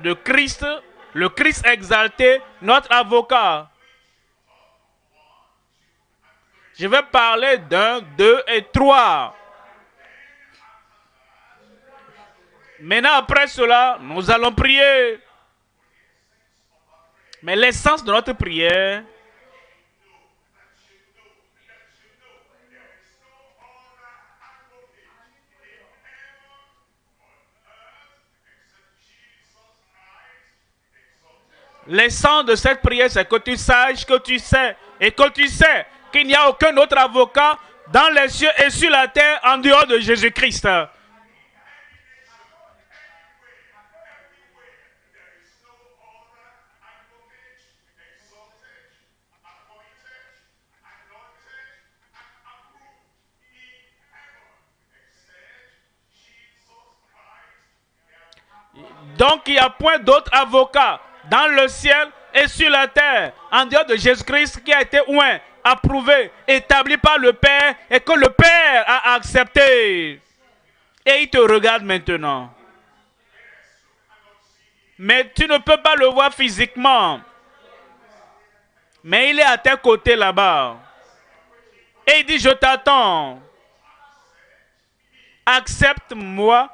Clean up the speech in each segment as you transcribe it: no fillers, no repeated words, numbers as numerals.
de Christ, le Christ exalté, notre avocat. Je vais parler d'un, deux et trois. Maintenant, après cela, nous allons prier. Mais l'essence de notre prière, l'essence de cette prière, c'est que tu saches, que tu sais, et que tu sais qu'il n'y a aucun autre avocat dans les cieux et sur la terre en dehors de Jésus-Christ. Donc il n'y a point d'autre avocat dans le ciel et sur la terre en dehors de Jésus-Christ qui a été oint, approuvé, établi par le Père et que le Père a accepté. Et il te regarde maintenant. Mais tu ne peux pas le voir physiquement. Mais il est à tes côtés là-bas. Et il dit, je t'attends. Accepte-moi.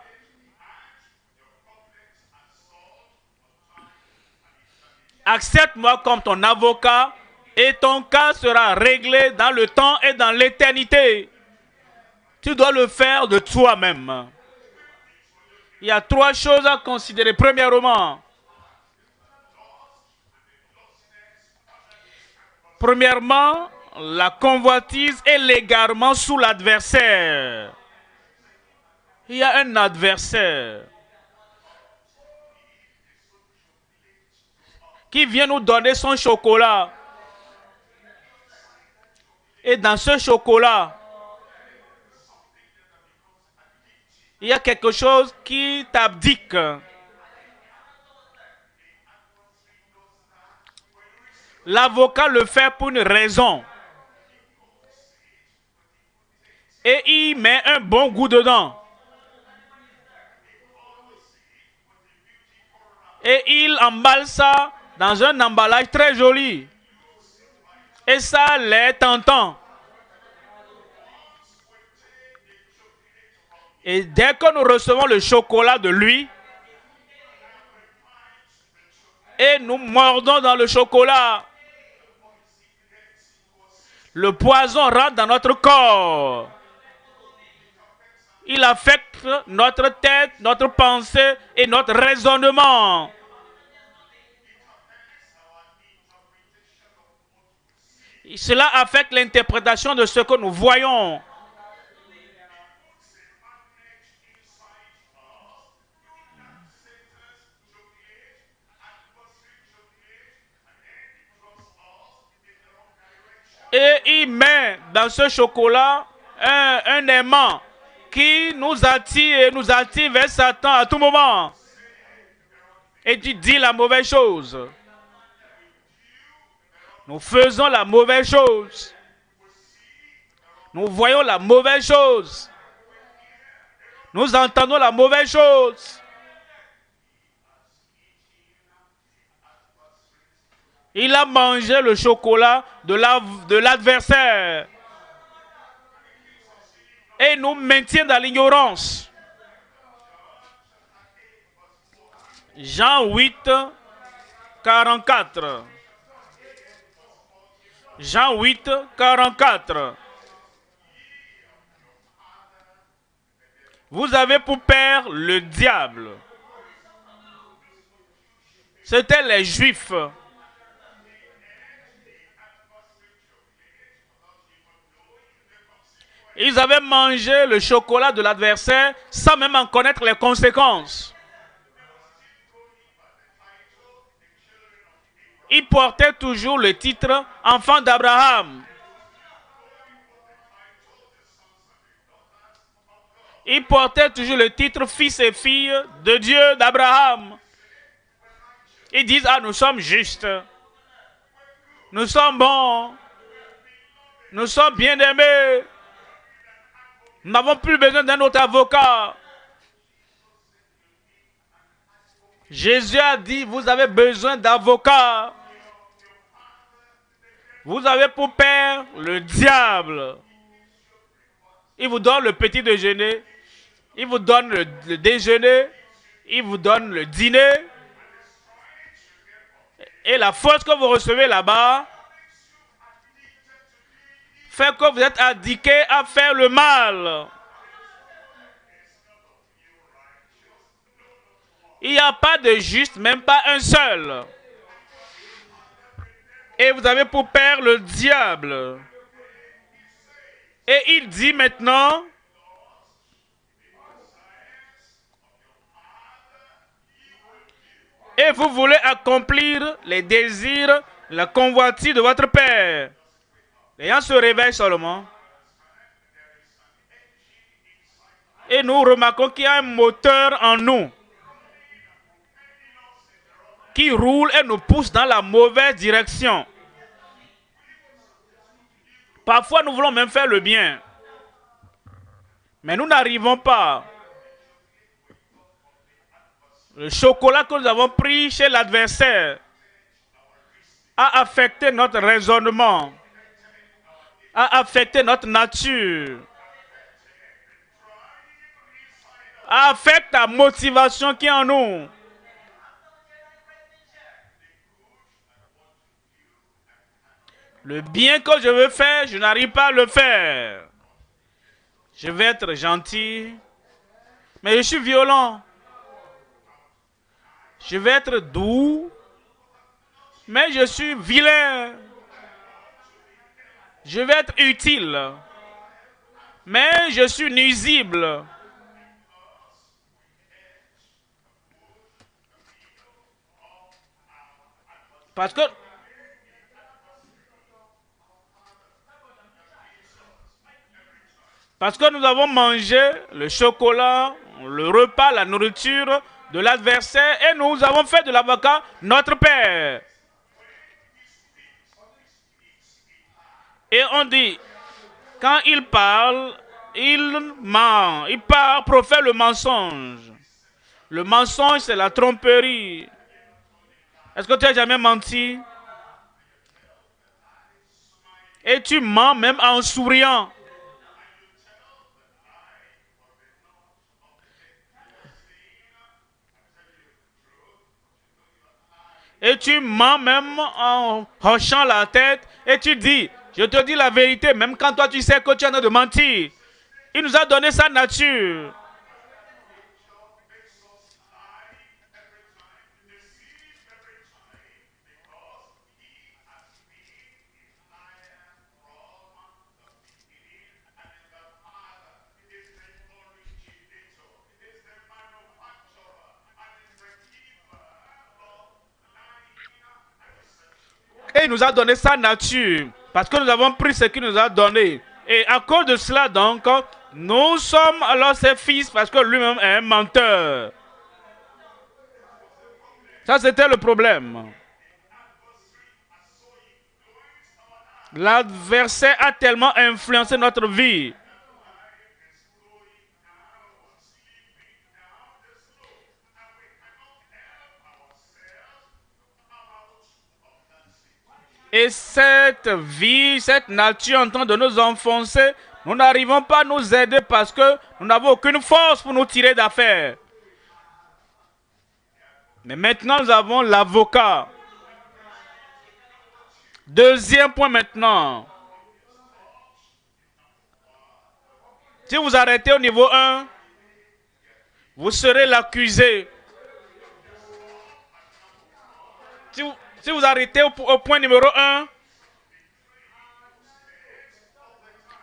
Accepte-moi comme ton avocat et ton cas sera réglé dans le temps et dans l'éternité. Tu dois le faire de toi-même. Il y a trois choses à considérer. Premièrement, la convoitise est légalement sous l'adversaire. Il y a un adversaire qui vient nous donner son chocolat. Et dans ce chocolat, il y a quelque chose qui t'abdique. L'avocat le fait pour une raison. Et il met un bon goût dedans. Et il emballe ça dans un emballage très joli. Et ça l'est tentant. Et dès que nous recevons le chocolat de lui, et nous mordons dans le chocolat, le poison rentre dans notre corps. Il affecte notre tête, notre pensée et notre raisonnement. Cela affecte l'interprétation de ce que nous voyons. Et il met dans ce chocolat un aimant qui nous attire vers Satan à tout moment. Et tu dis la mauvaise chose. Nous faisons la mauvaise chose. Nous voyons la mauvaise chose. Nous entendons la mauvaise chose. Il a mangé le chocolat de l'adversaire. Et nous maintient dans l'ignorance. Jean 8, 44. Jean 8, 44. Vous avez pour père le diable. C'étaient les Juifs. Ils avaient mangé le chocolat de l'adversaire sans même en connaître les conséquences. Ils portaient toujours le titre enfant d'Abraham. Ils portaient toujours le titre fils et filles de Dieu d'Abraham. Ils disent, ah, nous sommes justes. Nous sommes bons. Nous sommes bien-aimés. Nous n'avons plus besoin d'un autre avocat. Jésus a dit, vous avez besoin d'avocats. Vous avez pour père le diable. Il vous donne le petit déjeuner. Il vous donne le déjeuner. Il vous donne le dîner. Et la force que vous recevez là-bas fait que vous êtes addiqué à faire le mal. Il n'y a pas de juste, même pas un seul. Et vous avez pour père le diable. Et il dit maintenant, et vous voulez accomplir les désirs, la convoitise de votre père. Les gens se réveillent seulement. Et nous remarquons qu'il y a un moteur en nous qui roule et nous pousse dans la mauvaise direction. Parfois, nous voulons même faire le bien. Mais nous n'arrivons pas. Le chocolat que nous avons pris chez l'adversaire a affecté notre raisonnement, a affecté notre nature, a affecté la motivation qui est en nous. Le bien que je veux faire, je n'arrive pas à le faire. Je vais être gentil, mais je suis violent. Je vais être doux, mais je suis vilain. Je vais être utile, mais je suis nuisible. Parce que nous avons mangé le chocolat, le repas, la nourriture de l'adversaire et nous avons fait de l'avocat notre père. Et on dit, quand il parle, il ment, il parle, profère le mensonge. Le mensonge, c'est la tromperie. Est-ce que tu as jamais menti? Et tu mens même en souriant. Et tu mens même en hochant la tête. Et tu dis, je te dis la vérité, même quand toi tu sais que tu es en train de mentir. Il nous a donné sa nature. Et il nous a donné sa nature. Parce que nous avons pris ce qu'il nous a donné. Et à cause de cela, donc, nous sommes alors ses fils parce que lui-même est un menteur. Ça, c'était le problème. L'adversaire a tellement influencé notre vie. Et cette vie, cette nature en train de nous enfoncer, nous n'arrivons pas à nous aider parce que nous n'avons aucune force pour nous tirer d'affaire. Mais maintenant, nous avons l'avocat. Deuxième point maintenant. Si vous arrêtez au niveau 1, vous serez l'accusé. Si vous arrêtez au point numéro 1,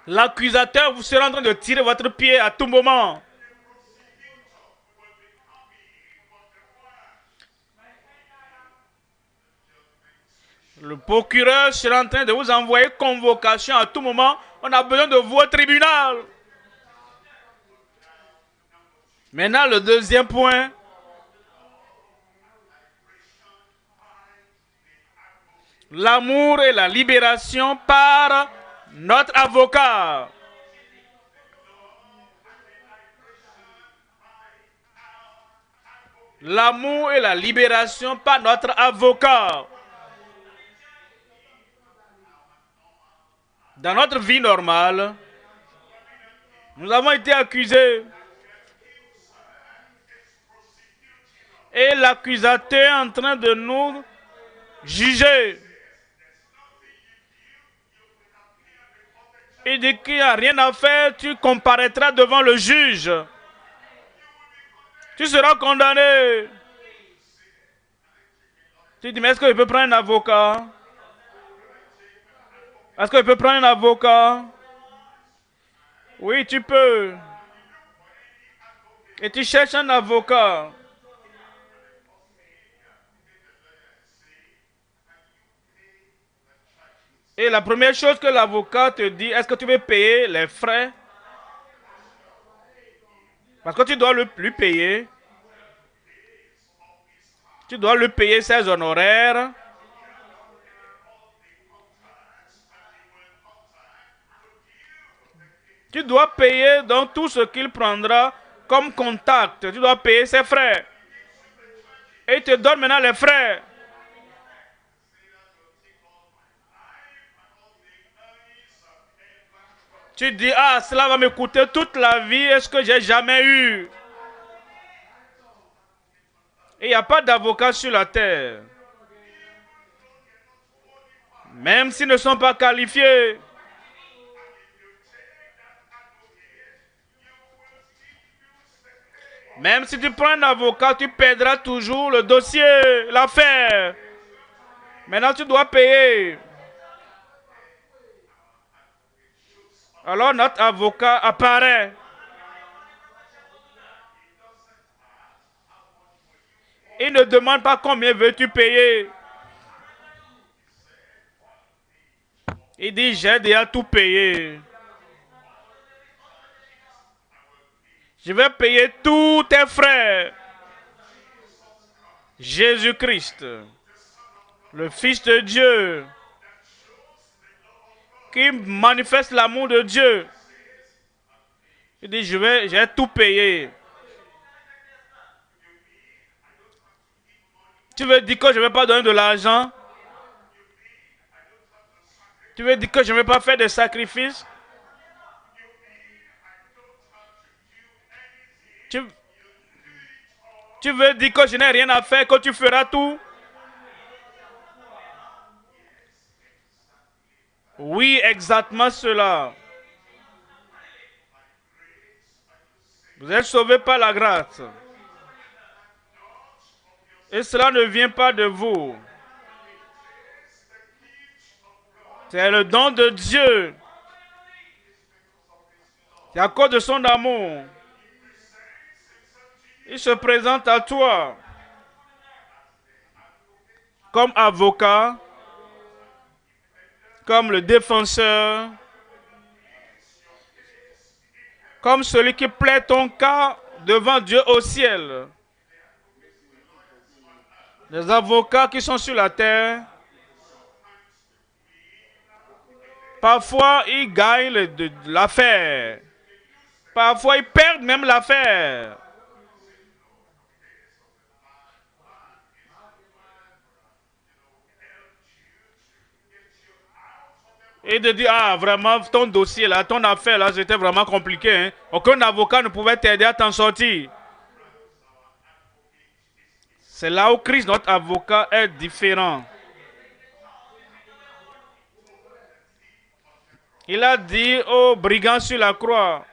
l'accusateur vous sera en train de tirer votre pied à tout moment. Le procureur sera en train de vous envoyer convocation à tout moment. On a besoin de vous au tribunal. Maintenant, le deuxième point. L'amour et la libération par notre avocat. l'amour et la libération par notre avocat. Dans notre vie normale, nous avons été accusés. Et l'accusateur est en train de nous juger. Il dit qu'il n'y a rien à faire, tu comparaîtras devant le juge. Tu seras condamné. Tu dis, mais est-ce que je peux prendre un avocat? Est-ce que je peux prendre un avocat? Oui, tu peux. Et tu cherches un avocat. Et la première chose que l'avocat te dit, est-ce que tu veux payer les frais? Parce que tu dois lui payer. Tu dois lui payer ses honoraires. Tu dois payer donc tout ce qu'il prendra comme contact. Tu dois payer ses frais. Et il te donne maintenant les frais. Tu dis, ah, cela va me coûter toute la vie, est-ce que j'ai jamais eu? Et il n'y a pas d'avocat sur la terre. Même s'ils ne sont pas qualifiés. Même si tu prends un avocat, tu perdras toujours le dossier, l'affaire. Maintenant, tu dois payer. Alors, notre avocat apparaît. Il ne demande pas combien veux-tu payer. Il dit, j'ai déjà tout payé. Je vais payer tous tes frais. Jésus-Christ, le Fils de Dieu, qui manifeste l'amour de Dieu. Il dit, j'ai tout payé. Tu veux dire que je ne vais pas donner de l'argent? Tu veux dire que je ne vais pas faire de sacrifices? Tu veux dire que je n'ai rien à faire, que tu feras tout? Oui, exactement cela. Vous êtes sauvés par la grâce. Et cela ne vient pas de vous. C'est le don de Dieu. C'est à cause de son amour. Il se présente à toi comme avocat, comme le défenseur, comme celui qui plaide ton cas devant Dieu au ciel. Les avocats qui sont sur la terre, parfois ils gagnent l'affaire. Parfois ils perdent même l'affaire. Et de dire, ah vraiment, ton dossier là, ton affaire là, c'était vraiment compliqué. Hein? Aucun avocat ne pouvait t'aider à t'en sortir. C'est là où Christ, notre avocat, est différent. Il a dit aux brigands sur la croix,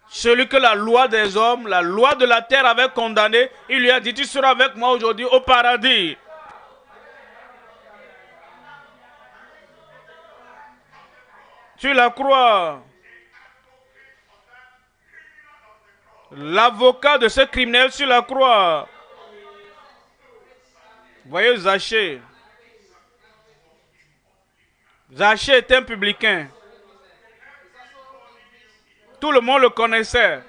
celui que la loi des hommes, la loi de la terre avait condamné, il lui a dit, tu seras avec moi aujourd'hui au paradis. Sur la croix, l'avocat de ce criminel sur la croix. Voyez Zachée. Zachée était un publicain. Tout le monde le connaissait.